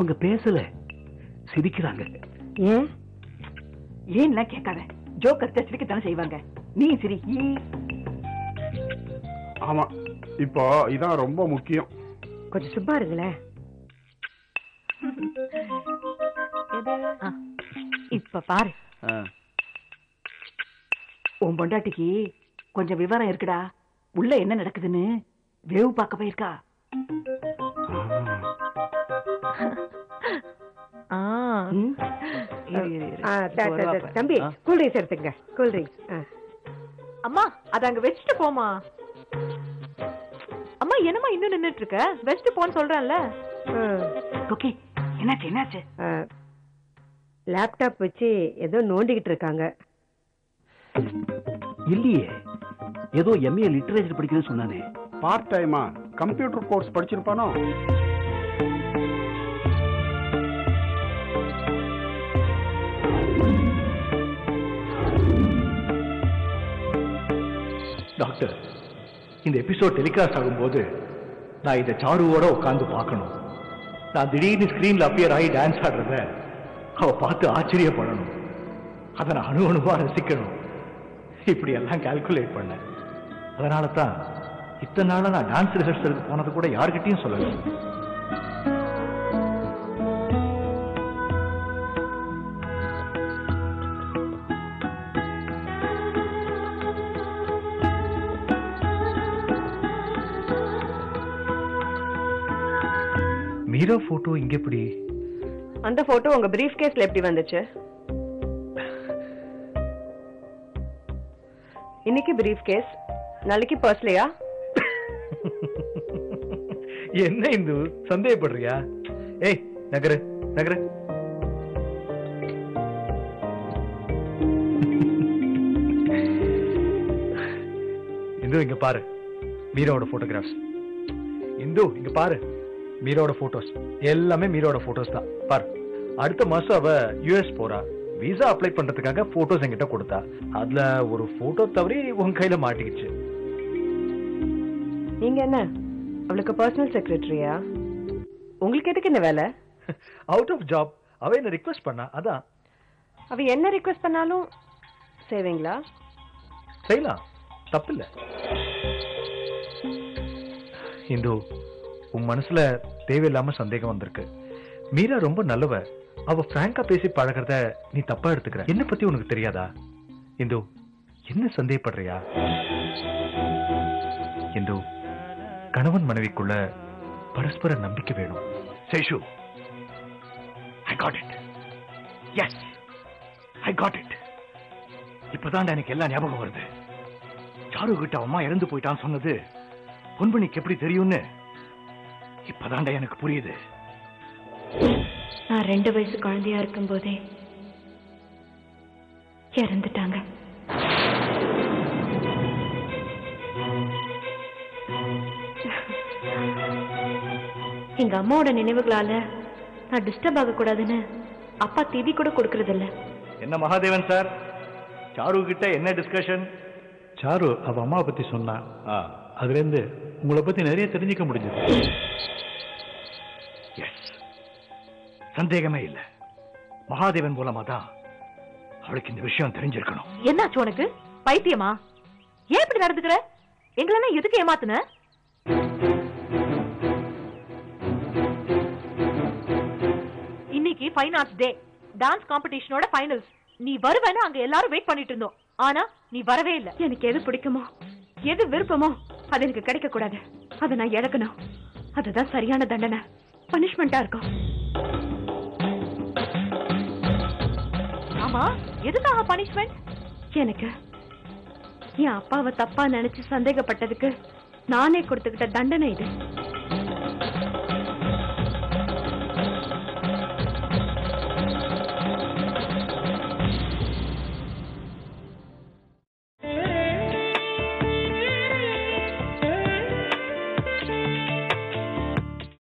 அவங்க பேசல, சிரிக்கிறாங்க. ஏன்லாம் கேட்காத. ஜோக்கர் சிரிக்கத்தானே செய்வாங்க. நீ சிரி. ஆமா, இப்போ இதான் ரொம்ப முக்கியம். கொஞ்சம் சும்மா இருங்களேன். இப்ப பாரு, உன் பொண்டாட்டிக்கு கொஞ்சம் விவரம் இருக்குடா. உள்ள என்ன நடக்குதுன்னு வேவு பார்க்க போயிருக்கா. தம்பி, கூல்ட்ரிங்க்ஸ் எடுத்துங்க. கூல்ட்ரிங்க்ஸ். அம்மா, அத அங்க வச்சுட்டு போமா. அம்மா, என்னம்மா இன்னும் நின்னுட்டு இருக்க? வச்சுட்டு போன்னு சொல்றேன்ல. ஓகே, என்னாச்சு என்னாச்சு? லேப்டாப் வச்சு ஏதோ நோண்டிக்கிட்டு இருக்காங்க. இல்லையே, ஏதோ எம்ஏ லிட்டரேச்சர் படிக்கிறேன்னு சொன்னானே. பார்ட் டைமா கம்ப்யூட்டர் கோர்ஸ் படிச்சிருப்பானோ? டாக்டர், இந்த எபிசோட் டெலிகாஸ்ட் ஆகும்போது நான் இதை சாருவோட உட்காந்து பார்க்கணும். நான் திடீர்னு ஸ்கிரீன்ல அப்பியர் ஆகி டான்ஸ் ஆடுறத அவ பார்த்து ஆச்சரியப்படணும். அதை நான் அணுவா ரசிக்கணும். இப்படி எல்லாம் கால்குலேட் பண்ணேன். அதனால தான் இத்தனை நாள நான் டான்ஸ் ரிஹர்சலுக்கு போனது கூட யாருக்கிட்டையும் சொல்லல. மீரா போட்டோ இங்க எப்படி? அந்த போட்டோ உங்க பிரீஃப் கேஸ்ல எப்படி வந்துச்சு? இன்னைக்கு பிரீஃப் கேஸ், நாளைக்கு பர்ஸ்லயா? என்ன இந்து சந்தேகப்படுறியா? ஏய், நகரு நகரு. இந்து இங்க பாரு, மீராவோட போட்டோகிராஃப்ஸ். இந்து இங்க பாரு, மீராவோட போட்டோஸ் எல்லாமே மீராவோட போட்டோஸ் தான். பாரு, அடுத்த மாசம் அவ யுஎஸ் போறா. விசா அப்ளை பண்றதுக்காக போட்டோஸ் என்கிட்ட கொடுத்தா. அதுல ஒரு போட்டோ தவறி உன் கையில மாட்டிக்கிச்சு. நீங்க என்ன அவளுக்கு பர்சனல் செக்ரட்டரியா? உங்களுக்கு எதுக்கு என்ன வேலை? Out of job. அவ என்ன ரிக்வெஸ்ட் பண்ணா, அதான். அவ என்ன ரிக்வெஸ்ட் பண்ணாலும் செய்வீங்களா? செய்யலாம், தப்பில்ல. இந்து, உன் மனசுல தேவையில்லாம சந்தேகம் வந்திருக்கு. மீரா ரொம்ப நல்லவ. அவ பிராங்கா பேசி பழகிறத நீ தப்பா எடுத்துக்கிற. என்ன பத்தி உனக்கு தெரியாதா? இந்து, என்ன சந்தேகப்படுறியா? இந்து, கணவன் மனைவிக்குள்ள பரஸ்பர நம்பிக்கை வேணும். Seshu, I got it. Yes, I got it. இப்பதான் எனக்கு எல்லாம் ஞாபகம் வருது. சாரு கிட்ட அம்மா இறந்து போயிட்டான்னு சொன்னது பொன்மணிக்கு எப்படி தெரியும்னு இப்பதான் எனக்கு புரியுது. நான் 2 வயசு குழந்தையா இருக்கும் போதே இறந்துட்டாங்க. எங்க அம்மாவோட நினைவுகளால நான் டிஸ்டர்ப் ஆக கூடாதுன்னு அப்பா திதி கூட கொடுக்கறது இல்ல. என்ன மகாதேவன் சார், சாரு கிட்ட என்ன டிஸ்கஷன்? சாரு அவ அம்மாவை பத்தி சொன்னா. அதுல இருந்து உங்களை பத்தி நிறைய தெரிஞ்சுக்க முடிஞ்சது. சந்தேகமே இல்ல, மகாதேவன் மூலமா தான் அவளுக்கு இந்த விஷயம் தெரிஞ்சிருக்கணும். என்னாச்சு உனக்கு? பைத்தியமா? ஏன் இப்படி நடந்துக்கிற? எங்களெல்லாம் எதுக்கு ஏமாத்துன? இன்னைக்கு ஃபைன் ஆர்ட்ஸ் டே, டான்ஸ் காம்படிஷனோட ஃபைனல்ஸ். நீ வருவேன்னு அங்க எல்லாரும் வெயிட் பண்ணிட்டு இருந்தோம். ஆனா நீ வரவே இல்லை. எனக்கு எது பிடிக்குமோ எது விருப்பமோ அது எனக்கு கிடைக்க கூடாது. அதை நான் இழக்கணும். அதுதான் சரியான தண்டனை, பனிஷ்மெண்டா இருக்கும். ஆமா, எதுக்காக பனிஷ்மெண்ட்? எனக்கு என் அப்பாவை தப்பா நினைச்சு சந்தேகப்பட்டதுக்கு நானே கொடுத்துக்கிட்ட தண்டனை இது.